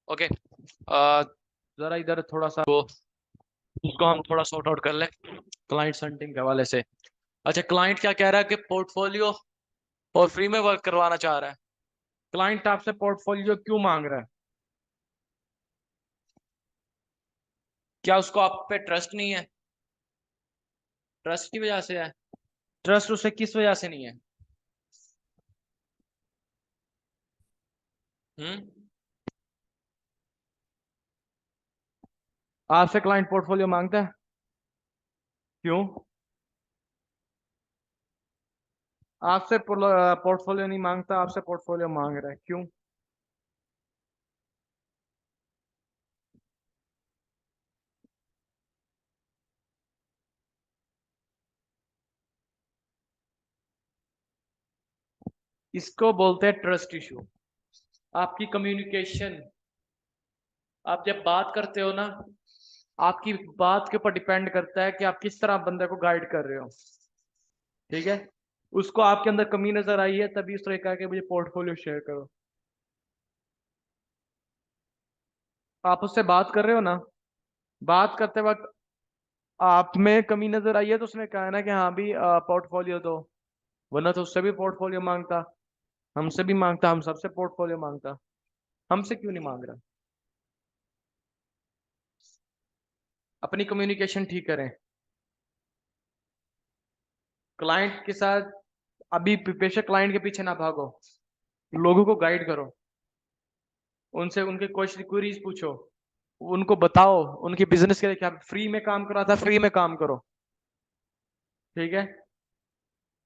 Okay. जरा इधर थोड़ा सा उसको हम थोड़ा सॉर्ट आउट कर ले क्लाइंट हंटिंग के हवाले से। अच्छा, क्लाइंट क्या कह रहा है कि पोर्टफोलियो और फ्री में वर्क करवाना चाह रहा है। क्लाइंट आपसे पोर्टफोलियो क्यों मांग रहा है? क्या उसको आप पे ट्रस्ट नहीं है? ट्रस्ट की वजह से है? ट्रस्ट उसे किस वजह से नहीं है? हम्म। आपसे क्लाइंट पोर्टफोलियो मांगता है, क्यों? आपसे पोर्टफोलियो नहीं मांगता, आपसे पोर्टफोलियो मांग रहा है, क्यों? इसको बोलते हैं ट्रस्ट इशू। आपकी कम्युनिकेशन, आप जब बात करते हो ना, आपकी बात के ऊपर डिपेंड करता है कि आप किस तरह बंदे को गाइड कर रहे हो। ठीक है। उसको आपके अंदर कमी नजर आई है, तभी उसने कहा कि मुझे पोर्टफोलियो शेयर करो। आप उससे बात कर रहे हो ना, बात करते वक्त आप में कमी नजर आई है, तो उसने कहा है ना कि हाँ भी पोर्टफोलियो दो। वरना तो उससे भी पोर्टफोलियो मांगता, हमसे भी मांगता, हम सबसे पोर्टफोलियो मांगता। हमसे क्यों नहीं मांग रहा? अपनी कम्युनिकेशन ठीक करें क्लाइंट के साथ। अभी बेशक क्लाइंट के पीछे ना भागो, लोगों को गाइड करो, उनसे उनके क्वेश्चन क्वेरीज पूछो, उनको बताओ उनके बिजनेस के लिए क्या फ्री में काम कराता है, फ्री में काम करो। ठीक है।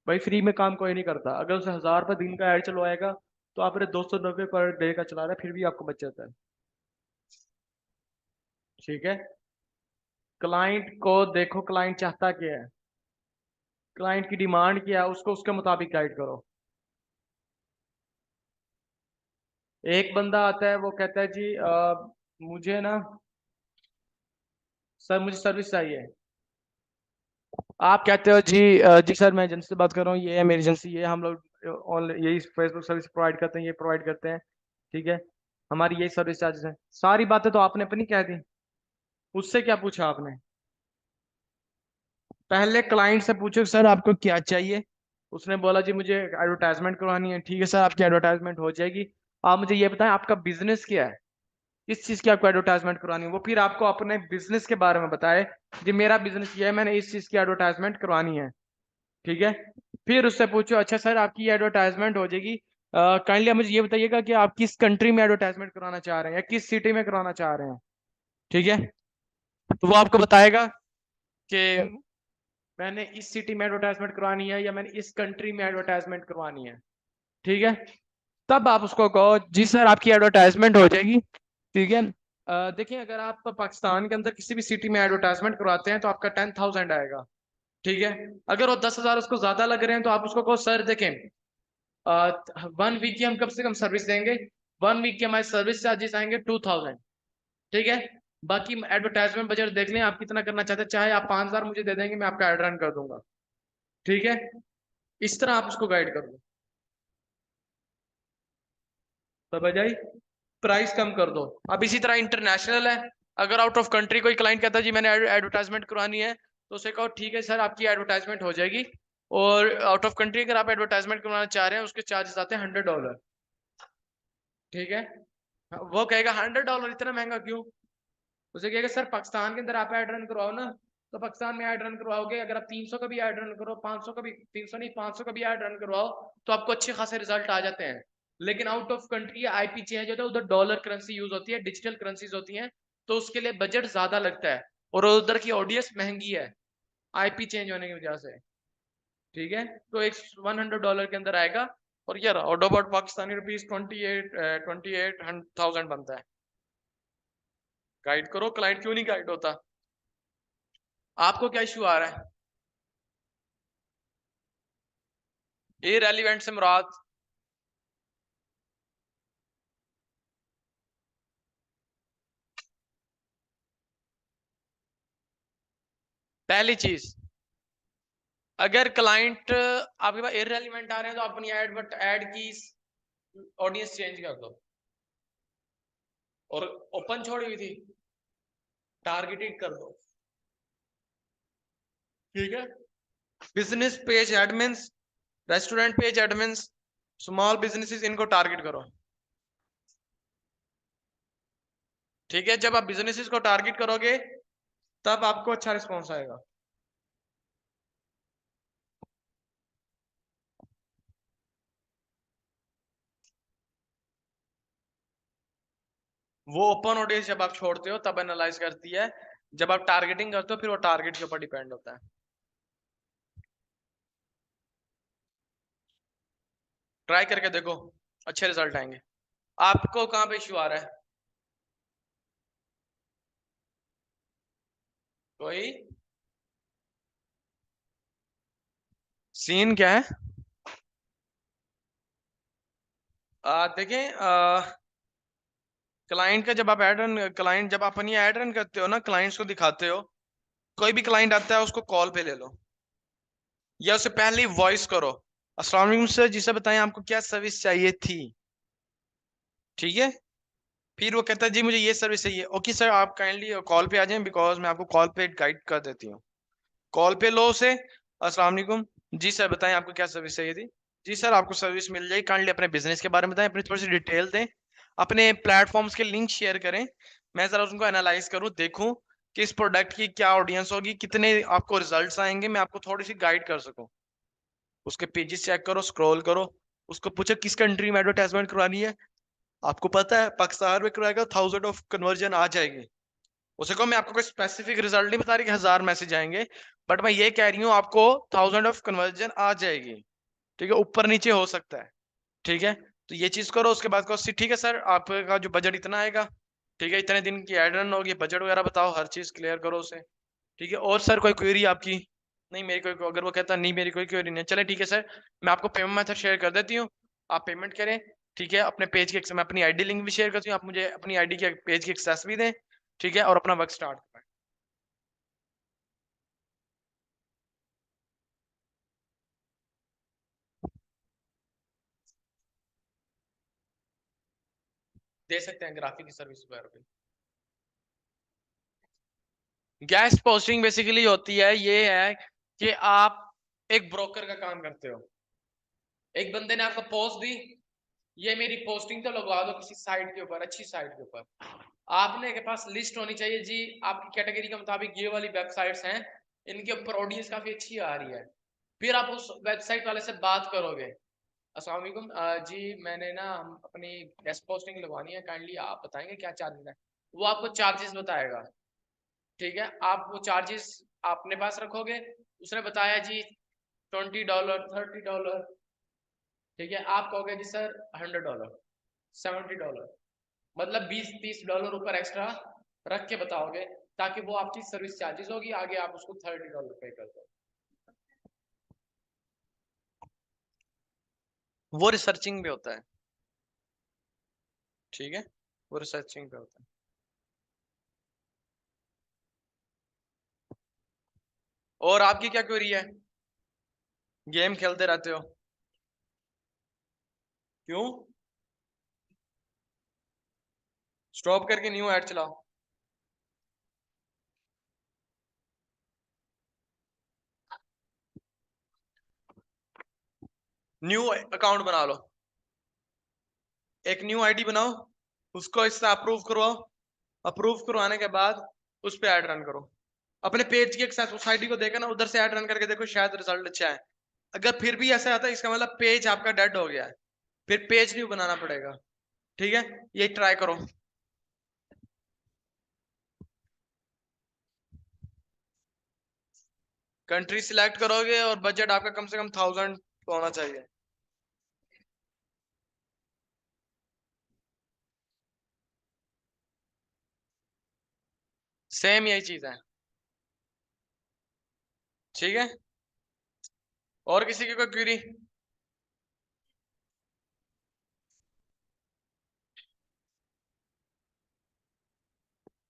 भाई फ्री में काम कोई नहीं करता। अगर उसे 1000 रुपये दिन का ऐड चलवाएगा, तो आप 290 पर डे का चला रहा है, फिर भी आपको बच जाता है। ठीक है। क्लाइंट को देखो, क्लाइंट चाहता क्या है, क्लाइंट की डिमांड क्या है, उसको उसके मुताबिक गाइड करो। एक बंदा आता है, वो कहता है जी मुझे ना सर मुझे सर्विस चाहिए। आप कहते हो जी जी सर मैं एजेंसी से बात कर रहा हूँ, ये है मेरी एजेंसी, ये हम लोग यही फेसबुक सर्विस प्रोवाइड करते हैं, ये प्रोवाइड करते हैं। ठीक है। हमारी यही सर्विस चार्जेस हैं। सारी बातें तो आपने अपनी कह दी। उससे क्या पूछा आपने? पहले क्लाइंट से पूछो सर आपको क्या चाहिए। उसने बोला जी मुझे एडवर्टाइजमेंट करवानी है। ठीक है सर, आपकी एडवर्टाइजमेंट हो जाएगी। आप मुझे ये बताएं आपका बिजनेस क्या है, किस चीज की आपको एडवर्टाइजमेंट करवानी है। वो फिर आपको अपने बिजनेस के बारे में बताए, जी मेरा बिजनेस ये है, मैंने इस चीज की एडवर्टाइजमेंट करवानी है। ठीक है। फिर उससे पूछो अच्छा सर आपकी ये एडवर्टाइजमेंट हो जाएगी, काइंडली मुझे ये बताइएगा कि आप किस कंट्री में एडवर्टाइजमेंट करवाना चाह रहे हैं या किस सिटी में करवाना चाह रहे हैं। ठीक है। तो वो आपको बताएगा कि मैंने इस सिटी में एडवर्टाइजमेंट करवानी है या मैंने इस कंट्री में एडवर्टाइजमेंट करवानी है। ठीक है। तब आप उसको कहो जी सर आपकी एडवर्टाइजमेंट हो जाएगी। ठीक है। देखिए अगर आप पाकिस्तान के अंदर किसी भी सिटी में एडवर्टाइजमेंट करवाते हैं तो आपका 10,000 आएगा। ठीक है। अगर वो 10,000 उसको ज्यादा लग रहे हैं, तो आप उसको कहो सर देखें 1 वीक की हम कम से कम सर्विस देंगे, 1 वीक के हमारे सर्विस चार्जेस आएंगे 2,000। ठीक है। बाकी एडवर्टाइजमेंट बजट देख लें आप कितना करना चाहते हैं, चाहे आप 5,000 मुझे दे देंगे, मैं आपका एड रन कर दूंगा। ठीक है। इस तरह आप उसको गाइड कर दो। तो बजाई प्राइस कम कर दो। अब इसी तरह इंटरनेशनल है, अगर आउट ऑफ कंट्री कोई क्लाइंट कहता है जी मैंने एडवर्टाइजमेंट करवानी है, तो उसे कहो ठीक है सर आपकी एडवर्टाइजमेंट हो जाएगी। और आउट ऑफ कंट्री अगर आप एडवर्टाइजमेंट करवाना चाह रहे हैं, उसके चार्जेस आते हैं $100। ठीक है। वो कहेगा $100 इतना महंगा क्यों? उसे कहेगा सर पाकिस्तान के अंदर आप ऐड रन करवाओ ना, तो पाकिस्तान में ऐड रन करवाओगे, अगर आप 300 का भी ऐड रन करो, 500 का भी, 300 नहीं 500 का भी ऐड रन करवाओ, तो आपको अच्छे खासे रिजल्ट आ जाते हैं। लेकिन out of country IP change होता है, उधर डॉलर करेंसी यूज होती है, डिजिटल करेंसीज होती हैं, तो उसके लिए बजट ज्यादा लगता है और उधर की ऑडियंस महंगी है आईपी चेंज होने की वजह से। ठीक है। तो एक $100 के अंदर आएगा। और यार ऑड अबाउट पाकिस्तानी रुपीज 28,000 बनता है। गाइड करो, क्लाइंट क्यों नहीं गाइड होता? आपको क्या इशू आ रहा है? ये रेलिवेंट से मुराद पहली चीज, अगर क्लाइंट आपके पास इररेलेवेंट आ रहे हैं तो अपनी ऐड की ऑडियंस चेंज कर दो, और ओपन छोड़ी हुई थी टारगेटेड कर दो। ठीक है, business page admins, restaurant page admins, small businesses, इनको टारगेट करो। ठीक है, जब आप बिजनेसेस को टारगेट करोगे तब आपको अच्छा रिस्पॉन्स आएगा। वो ओपन ऑडियंस जब आप छोड़ते हो तब एनालाइज करती है, जब आप टारगेटिंग करते हो फिर वो टारगेट के ऊपर डिपेंड होता है। ट्राई करके देखो, अच्छे रिजल्ट आएंगे। आपको कहाँ पे इश्यू आ रहा है? कोई सीन क्या है? देखें, क्लाइंट का जब आप क्लाइंट जब आप अपनी एड रन करते हो ना, क्लाइंट्स को दिखाते हो, कोई भी क्लाइंट आता है उसको कॉल पे ले लो, या उससे पहले वॉइस करो, अस्सलाम वालेकुम सर, जिसे बताएं आपको क्या सर्विस चाहिए थी। ठीक है, फिर वो कहता है जी मुझे ये सर्विस चाहिए। ओके सर, आप काइंडली कॉल पे आ जाएं, बिकॉज मैं आपको कॉल पे गाइड कर देती हूँ। कॉल पे लो उसे, अस्सलाम वालेकुम, जी सर बताएं आपको क्या सर्विस चाहिए थी। जी सर आपको सर्विस मिल जाएगी, काइंडली अपने बिजनेस के बारे में बताएं, अपनी थोड़ी सी डिटेल दें, अपने प्लेटफॉर्म्स के लिंक शेयर करें, मैं जरा उनको एनालाइज करूं, देखूं कि इस प्रोडक्ट की क्या ऑडियंस होगी, कितने आपको रिजल्ट्स आएंगे, मैं आपको थोड़ी सी गाइड कर सकूं। उसके पेजेस चेक करो, स्क्रॉल करो, उसको पूछो किस कंट्री में एडवर्टाइजमेंट करवानी है, आपको पता है पाकिस्तान में कराएगा 1000 ऑफ कन्वर्जन आ जाएगी। उसे को मैं आपको कोई स्पेसिफिक रिजल्ट नहीं बता रही कि 1000 मैसेज आएंगे, बट मैं ये कह रही हूँ आपको 1000 ऑफ कन्वर्जन आ जाएगी। ठीक है, ऊपर नीचे हो सकता है। ठीक है, तो ये चीज करो, उसके बाद कहो ठीक है सर आपका जो बजट इतना आएगा, ठीक है इतने दिन की एड रन होगी, बजट वगैरह बताओ, हर चीज क्लियर करो उसे। ठीक है, और सर कोई क्वेरी आपकी? नहीं मेरी कोई, अगर वो कहता नहीं मेरी कोई क्वेरी नहीं है, चले ठीक है सर, मैं आपको पेमेंट मेथड शेयर कर देती हूँ, आप पेमेंट करें। ठीक है, अपने पेज के मैं अपनी आईडी लिंक भी शेयर करती हूँ, आप मुझे अपनी आईडी के पेज की एक्सेस भी दें। ठीक है, और अपना वर्क स्टार्ट करें। दे सकते हैं ग्राफिक की सर्विस वगैरह भी। गेस्ट पोस्टिंग बेसिकली होती है, ये है कि आप एक ब्रोकर का काम करते हो, एक बंदे ने आपको पोस्ट दी, ये मेरी पोस्टिंग तो लगवा दो किसी साइट के ऊपर, अच्छी साइट के ऊपर, आपने के पास लिस्ट होनी चाहिए जी, आपकी कैटेगरी के मुताबिक ये वाली वेबसाइट्स हैं, इनके ऊपर ऑडियंस काफी अच्छी आ रही है। फिर आप उस वेबसाइट वाले से बात करोगे, अस्सलाम वालेकुम जी मैंने ना अपनी गेस्ट पोस्टिंग लगवानी है, काइंडली आप बताएंगे क्या चार्जेस है। वो आपको चार्जेस बताएगा। ठीक है, आप वो चार्जेस अपने पास रखोगे, उसने बताया जी $20, $30। ठीक है, आप कहोगे जी सर $100, $70, मतलब $20-30 ऊपर एक्स्ट्रा रख के बताओगे, ताकि वो आपकी सर्विस चार्जेस होगी, आगे आप उसको $30 पे कर दो। वो रिसर्चिंग पे होता है। ठीक है, वो रिसर्चिंग पे होता है। और आपकी क्या क्वेरी है? गेम खेलते रहते हो क्यों? स्टॉप करके न्यू ऐड चलाओ। न्यू अकाउंट बना लो, एक न्यू आईडी बनाओ, उसको इससे अप्रूव करवाओ, अप्रूव करवाने के बाद उस पर ऐड रन करो, अपने पेज की एक्सेस उस आईडी को देखा ना, उधर से ऐड रन करके देखो, शायद रिजल्ट अच्छा है। अगर फिर भी ऐसा आता है इसका मतलब पेज आपका डेड हो गया है, फिर पेज न्यू बनाना पड़ेगा। ठीक है, ये ट्राई करो। कंट्री सिलेक्ट करोगे और बजट आपका कम से कम 1000 होना चाहिए। सेम यही चीज है। ठीक है, और किसी की कोई क्वेरी?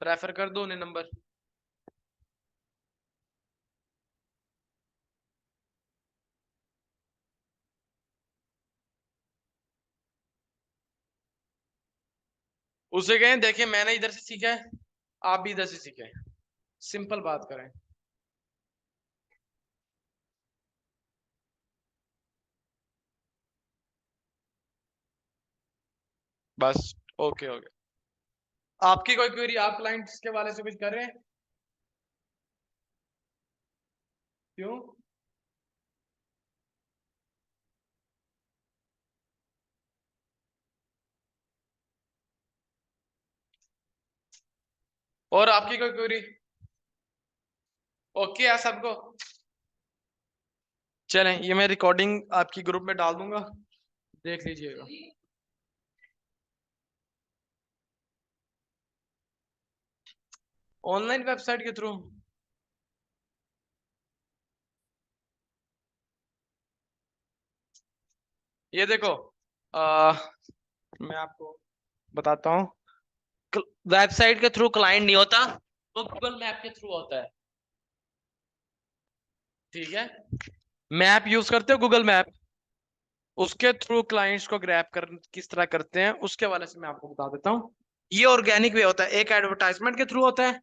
प्रेफर कर दो उन्हें नंबर। उसे कहें देखिए मैंने इधर से सीखा है, आप भी इधर से सीखे, सिंपल बात करें। बस ओके ओके। आपकी कोई क्वेरी, आप क्लाइंट्स के वाले से कुछ कर रहे हैं? क्यों? और आपकी कोई क्वेरी? ओके है सबको? चलें, ये मैं रिकॉर्डिंग आपकी ग्रुप में डाल दूंगा, देख लीजिएगा। ऑनलाइन वेबसाइट के थ्रू? ये देखो, मैं आपको बताता हूँ, वेबसाइट के थ्रू क्लाइंट नहीं होता, वो गूगल मैप के थ्रू होता है। ठीक है, मैप यूज करते हो गूगल मैप, उसके थ्रू क्लाइंट्स को ग्रैब कर किस तरह करते हैं उसके वाले से मैं आपको बता देता हूँ। ये ऑर्गेनिक वे होता है, एक एडवर्टाइजमेंट के थ्रू होता है,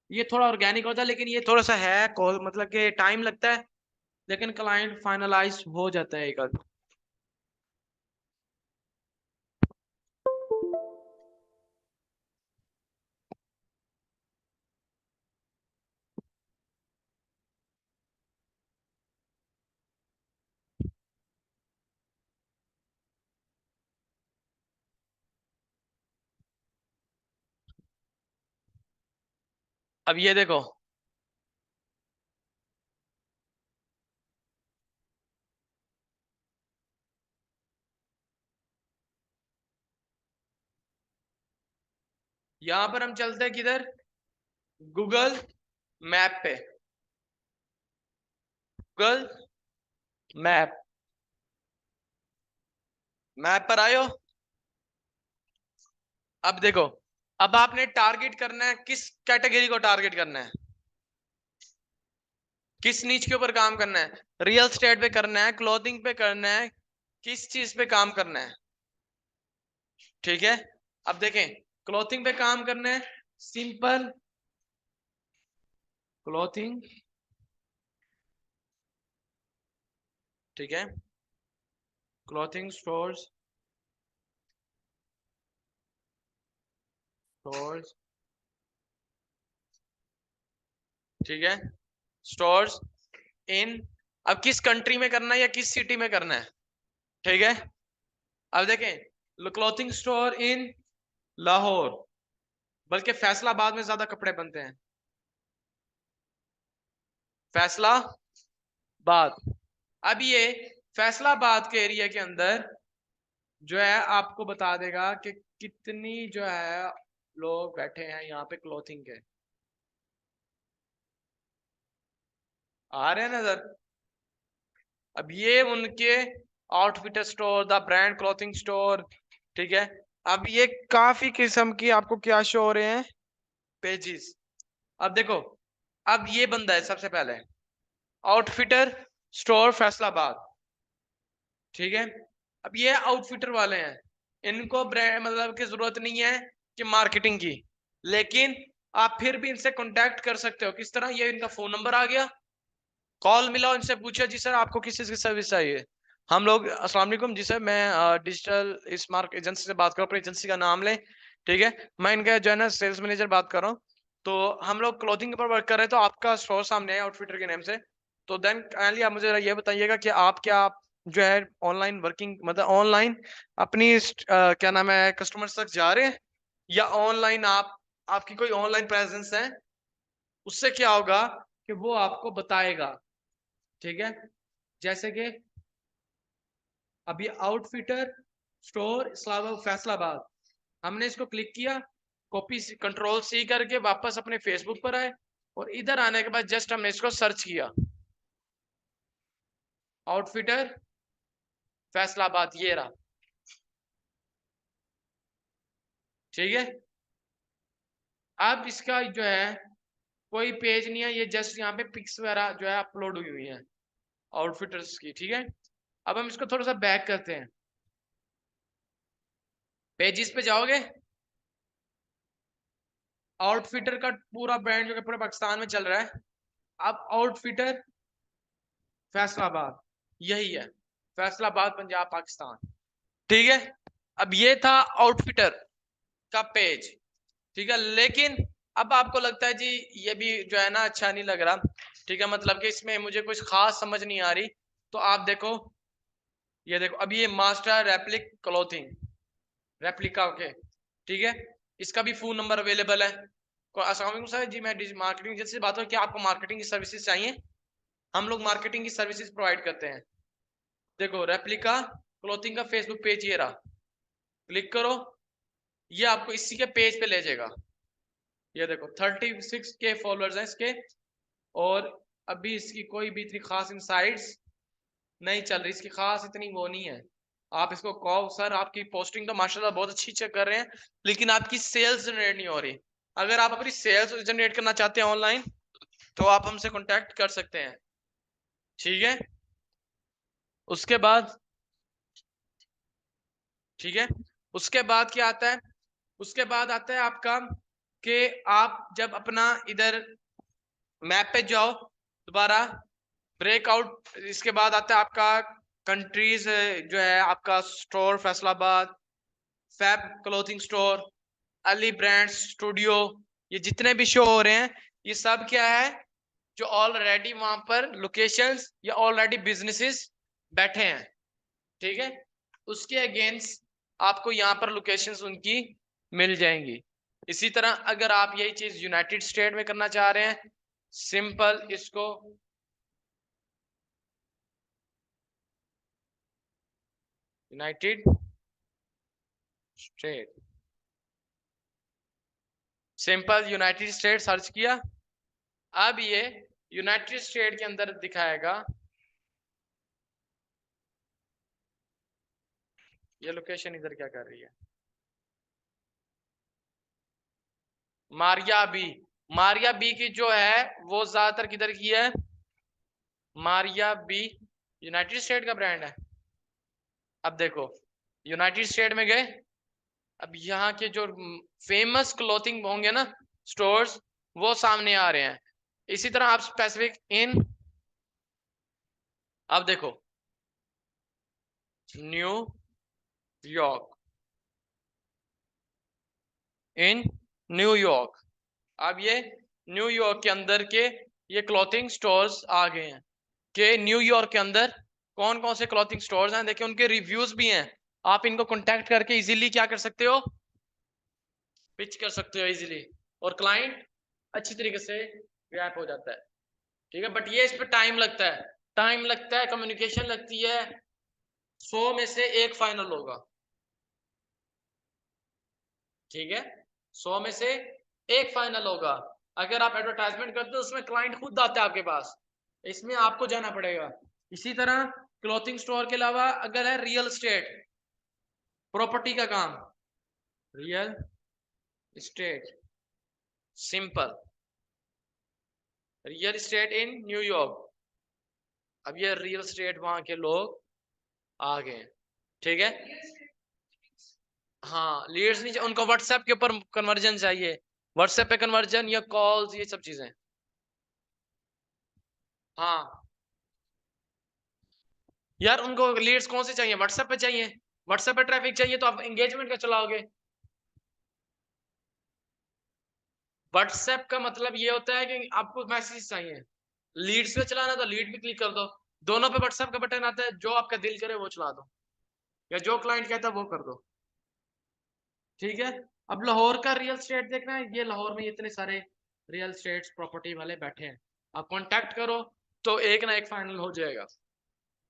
ये थोड़ा ऑर्गेनिक होता है, लेकिन ये थोड़ा सा है कॉल, मतलब कि टाइम लगता है, लेकिन क्लाइंट फाइनलाइज हो जाता है एक आध। अब ये देखो, यहां पर हम चलते हैं किधर, गूगल मैप पे, गूगल मैप, मैप पर आयो। अब देखो, अब आपने टारगेट करना है, किस कैटेगरी को टारगेट करना है, किस नीच के ऊपर काम करना है, रियल स्टेट पे करना है, क्लोथिंग पे करना है, किस चीज पे काम करना है। ठीक है, अब देखें, क्लोथिंग पे काम करना है, सिंपल क्लोथिंग, ठीक है, क्लोथिंग स्टोर्स, स्टोर्स, ठीक है, स्टोर्स इन, अब किस कंट्री में करना है या किस सिटी में करना है। ठीक है, अब देखें, क्लोथिंग स्टोर इन लाहौर, बल्कि फैसलाबाद में ज्यादा कपड़े बनते हैं, फैसलाबाद। अब ये फैसलाबाद के एरिया के अंदर जो है आपको बता देगा कि कितनी जो है लोग बैठे हैं यहाँ पे क्लोथिंग के, आ रहे हैं नजर। अब ये उनके outfitter store, the brand clothing store, ठीक है। अब ये काफी किस्म की आपको क्या शो हो रहे हैं, पेजेस। अब देखो, अब ये बंदा है सबसे पहले, आउटफिटर स्टोर फैसलाबाद, ठीक है। अब ये आउटफिटर वाले हैं, इनको ब्रांड मतलब की जरूरत नहीं है कि मार्केटिंग की, लेकिन आप फिर भी इनसे कांटेक्ट कर सकते हो, किस तरह, ये इनका फोन नंबर आ गया, कॉल मिला, इनसे पूछा जी सर आपको किस चीज की सर्विस चाहिए। हम लोग, अस्सलाम वालेकुम जी सर, मैं डिजिटल स्मार्ट एजेंसी से बात कर रहा हूँ, अपनी एजेंसी का नाम लें, ठीक है, मैं इनका जो है ना सेल्स मैनेजर बात कर रहा हूँ। तो हम लोग क्लोथिंग के ऊपर वर्क कर रहे हैं, तो आपका स्टोर सामने है आउटफिटर के नेम से। तो देन काइंडली आप मुझे ये बताइएगा कि आप क्या जो है ऑनलाइन वर्किंग, मतलब ऑनलाइन अपनी क्या नाम है कस्टमर्स तक जा रहे हैं, या ऑनलाइन आप, आपकी कोई ऑनलाइन प्रेजेंस है। उससे क्या होगा कि वो आपको बताएगा, ठीक है। जैसे कि अभी आउटफिटर स्टोर इस्लामाबाद फैसलाबाद, हमने इसको क्लिक किया, कॉपी कंट्रोल सी करके वापस अपने फेसबुक पर आए, और इधर आने के बाद जस्ट हमने इसको सर्च किया, आउटफिटर फैसलाबाद, ये रहा, ठीक है। अब इसका जो है कोई पेज नहीं है, ये जस्ट यहाँ पे पिक्स वगैरह जो है अपलोड हुई हुई है आउटफिटर्स की, ठीक है। अब हम इसको थोड़ा सा बैक करते हैं, पेजिस पे जाओगे, आउटफिटर का पूरा ब्रांड जो कि पूरे पाकिस्तान में चल रहा है, अब आउटफिटर फैसलाबाद, यही है, फैसलाबाद पंजाब पाकिस्तान, ठीक है। अब ये था आउटफिटर का पेज, ठीक है। लेकिन अब आपको लगता है जी ये भी जो है ना अच्छा नहीं लग रहा, ठीक है, मतलब कि इसमें मुझे कुछ खास समझ नहीं आ रही, तो आप देखो, ये देखो, अब ये मास्टर रेप्लिक क्लोथिंग, रेप्लिका, ओके, ठीक है, इसका भी फोन नंबर अवेलेबल है। अस्सलाम वालेकुम सर जी, मैं मार्केटिंग एजेंसी से बात हो, क्या आपको मार्केटिंग की सर्विसेज चाहिए? हम लोग मार्केटिंग की सर्विसेज प्रोवाइड करते हैं। देखो रेप्लिका क्लोथिंग का फेसबुक पेज ये रहा, क्लिक करो, ये आपको इसी के पेज पे ले जाएगा। ये देखो 36K फॉलोअर्स हैं इसके, और अभी इसकी कोई भी इतनी खास इनसाइट्स नहीं चल रही, इसकी खास इतनी वो नहीं है। आप इसको कहो सर आपकी पोस्टिंग तो माशाल्लाह बहुत अच्छी चेक कर रहे हैं, लेकिन आपकी सेल्स जनरेट नहीं हो रही। अगर आप अपनी सेल्स जनरेट करना चाहते हैं ऑनलाइन, तो आप हमसे कांटेक्ट कर सकते हैं, ठीक है। उसके बाद, ठीक है, उसके बाद क्या आता है? उसके बाद आता है आपका कि आप जब अपना इधर मैप पे जाओ दोबारा, ब्रेकआउट, इसके बाद आता है आपका कंट्रीज, जो है आपका store Faisalabad, fab clothing store, Ali brand studio, ये जितने भी शो हो रहे हैं, ये सब क्या है, जो ऑलरेडी वहां पर लोकेशंस या ऑलरेडी बिजनेसेस बैठे हैं, ठीक है। उसके अगेंस्ट आपको यहाँ पर लोकेशंस उनकी मिल जाएंगी। इसी तरह अगर आप यही चीज यूनाइटेड स्टेट में करना चाह रहे हैं, सिंपल इसको United state, simple United state search किया, अब ये यूनाइटेड स्टेट के अंदर दिखाएगा, ये लोकेशन इधर क्या कर रही है, मारिया बी, मारिया बी की जो है वो ज्यादातर किधर की है, मारिया बी यूनाइटेड स्टेट का ब्रांड है। अब देखो यूनाइटेड स्टेट में गए, अब यहाँ के जो फेमस क्लोथिंग होंगे ना स्टोर्स, वो सामने आ रहे हैं। इसी तरह आप स्पेसिफिक इन, अब देखो न्यू यॉर्क, इन न्यूयॉर्क, अब ये न्यूयॉर्क के अंदर के ये क्लॉथिंग स्टोर्स आ गए हैं, कि न्यूयॉर्क के अंदर कौन कौन से क्लॉथिंग स्टोर्स हैं, देखिए उनके रिव्यूज भी हैं, आप इनको कांटेक्ट करके इजीली क्या कर सकते हो, पिच कर सकते हो इजीली, और क्लाइंट अच्छी तरीके से ग्रैप हो जाता है, ठीक है। बट ये इस पर टाइम लगता है, टाइम लगता है, कम्युनिकेशन लगती है, 100 में से एक फाइनल होगा, ठीक है, 100 में से एक फाइनल होगा। अगर आप एडवर्टाइजमेंट करते हो उसमें क्लाइंट खुद आता है आपके पास, इसमें आपको जाना पड़ेगा। इसी तरह क्लॉथिंग स्टोर के अलावा अगर है रियल एस्टेट, प्रॉपर्टी का काम, real estate, simple, real estate in New York, अब ये रियल एस्टेट वहां के लोग आ गए, ठीक है। हाँ लीड्स नहीं, उनको व्हाट्सएप के ऊपर कन्वर्जन चाहिए, व्हाट्सएप पे कन्वर्जन या कॉल्स, ये सब चीजें, हाँ यार उनको लीड्स कौन से चाहिए, व्हाट्सएप पे चाहिए, व्हाट्सएप पे ट्रैफिक चाहिए, तो आप एंगेजमेंट का चलाओगे। व्हाट्सएप का मतलब ये होता है कि आपको मैसेज चाहिए, लीड्स पे चलाना तो लीड पे क्लिक कर दो, दोनों पे व्हाट्सएप का बटन आता है, जो आपका दिल करे वो चला दो, या जो क्लाइंट कहता है वो कर दो, ठीक है। अब लाहौर का रियल स्टेट देखना है, ये लाहौर में इतने सारे रियल स्टेट प्रॉपर्टी वाले बैठे हैं, आप कांटेक्ट करो तो एक ना एक फाइनल हो जाएगा,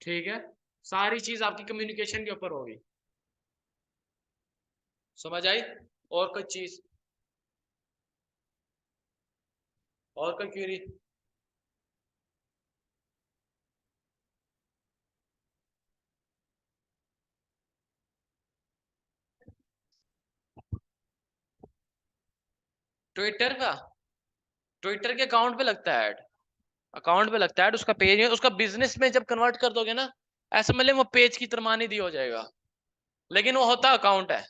ठीक है। सारी चीज आपकी कम्युनिकेशन के ऊपर होगी, समझ आई? और कोई चीज, और कोई क्वेरी? ट्विटर का, ट्विटर के अकाउंट पे लगता है ऐड, अकाउंट पे लगता है उसका पेज है, उसका बिजनेस में जब कन्वर्ट कर दोगे ना, ऐसा मतलब वो पेज की तरह नहीं दी हो जाएगा, लेकिन वो होता अकाउंट है,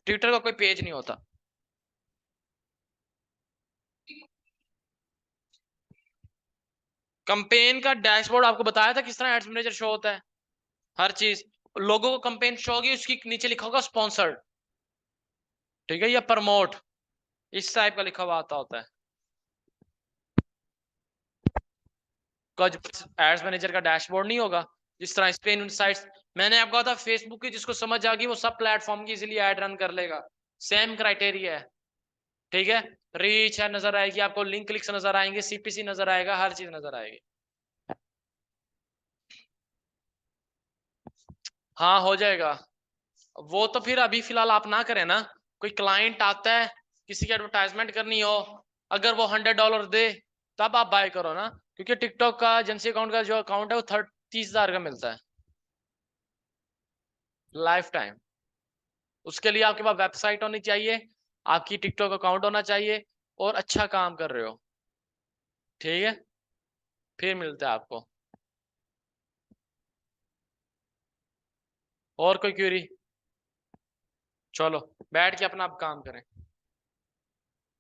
ट्विटर का कोई पेज नहीं होता। कंपेन का डैशबोर्ड आपको बताया था किस तरह एड्स मैनेजर शो होता है, हर चीज। लोगों को कंपेन शो होगी, उसकी नीचे लिखा होगा स्पॉन्सर्ड, ठीक है, या प्रमोट, इस टाइप का लिखा हुआ आता होता है। एड्स मैनेजर का डैशबोर्ड नहीं होगा, जिस तरह स्पेन इनसाइट्स मैंने आपको कहा था, फेसबुक की जिसको समझ आ गई वो सब प्लेटफॉर्म की इजीली ऐड रन कर लेगा, सेम क्राइटेरिया है, ठीक है। रीच है नजर आएगी आपको, लिंक क्लिक्स नजर आएंगे, सीपीसी नजर आएगा, हर चीज नजर आएगी। हाँ हो जाएगा। वो तो फिर अभी फिलहाल आप ना करें ना, कोई क्लाइंट आता है, किसी की एडवर्टाइजमेंट करनी हो, अगर वो $100 दे तब आप बाय करो ना, क्योंकि टिकटॉक का एजेंसी अकाउंट का जो अकाउंट है वो 30,000 का मिलता है लाइफ टाइम। उसके लिए आपके पास वेबसाइट होनी चाहिए, आपकी टिकटॉक अकाउंट होना चाहिए, और अच्छा काम कर रहे हो, ठीक है। फिर मिलता है आपको। और कोई क्वेरी? चलो बैठ के अपना आप काम करें।